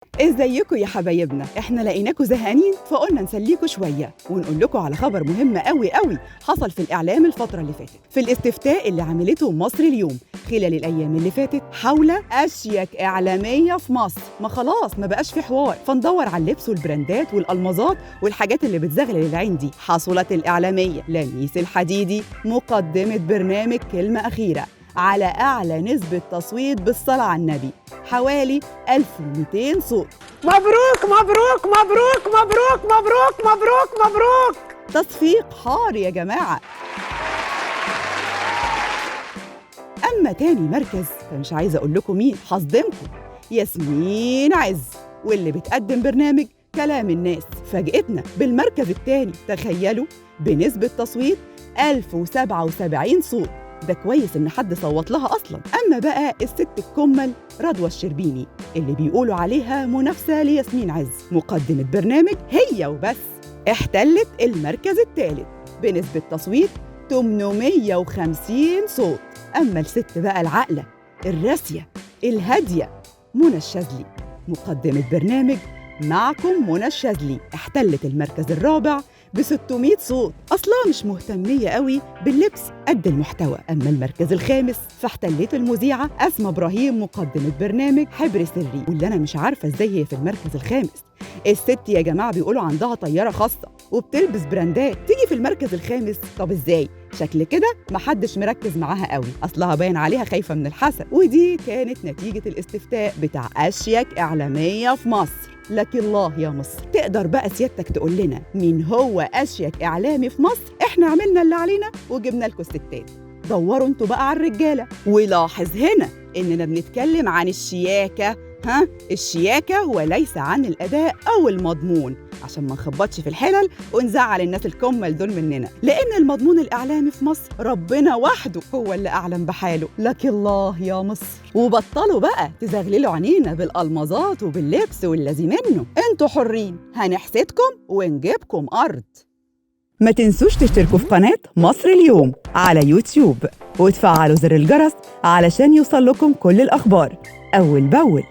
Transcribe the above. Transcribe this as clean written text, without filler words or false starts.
ازيكم يا حبايبنا؟ احنا لقيناكم زهقانين فقلنا نسليكم شويه ونقول لكم على خبر مهم قوي حصل في الاعلام الفتره اللي فاتت، في الاستفتاء اللي عملته مصر اليوم خلال الايام اللي فاتت حول اشيك اعلاميه في مصر. ما خلاص ما بقاش في حوار، فندور على اللبس والبراندات والالمازات والحاجات اللي بتزغلل العين دي. حصلت الاعلاميه لميس الحديدي مقدمه برنامج كلمه اخيره على أعلى نسبة تصويت بالصلاة على النبي، حوالي 1200 صوت. مبروك مبروك مبروك مبروك مبروك مبروك مبروك. تصفيق حار يا جماعة. أما تاني مركز فمش عايزة أقول لكم مين، هصدمكم، ياسمين عز، واللي بتقدم برنامج كلام الناس فاجئتنا بالمركز التاني. تخيلوا بنسبة تصويت 1077 صوت، ده كويس إن حد صوت لها أصلاً. أما بقى الست الكمل رضوى الشربيني اللي بيقولوا عليها منافسة لياسمين عز، مقدمة برنامج هي وبس، احتلت المركز الثالث بنسبة تصويت 850 صوت. أما الست بقى العاقلة الراسية الهادية منى الشاذلي، مقدمة برنامج معكم منى الشاذلي، احتلت المركز الرابع ب 600 صوت. أصلا مش مهتمية قوي باللبس قد المحتوى. أما المركز الخامس فاحتلت المذيعة أسماء إبراهيم، مقدمة برنامج حبر سري، واللي أنا مش عارفة إزاي هي في المركز الخامس. الست يا جماعة بيقولوا عندها طيارة خاصة وبتلبس براندات، تيجي في المركز الخامس؟ طب إزاي؟ شكل كده محدش مركز معاها قوي، أصلها باين عليها خايفة من الحسد. ودي كانت نتيجة الاستفتاء بتاع أشيك إعلامية في مصر. لك الله يا مصر. تقدر بقى سيادتك تقول لنا مين هو أشيك إعلامي في مصر؟ إحنا عملنا اللي علينا وجبنا لكم الستات، دوروا انتوا بقى على الرجالة. ولاحظ هنا إننا بنتكلم عن الشياكة، الشياكة وليس عن الأداء أو المضمون، عشان ما نخبطش في الحلل ونزعل الناس الكمل دول مننا، لأن المضمون الإعلامي في مصر ربنا وحده هو اللي أعلم بحاله. لك الله يا مصر. وبطلوا بقى تزغللوا عنينا بالألمازات وباللبس والذي منه، انتوا حرين، هنحسدكم ونجيبكم أرض. ما تنسوش تشتركوا في قناة مصر اليوم على يوتيوب وتفعلوا زر الجرس علشان يوصل لكم كل الأخبار أول بأول.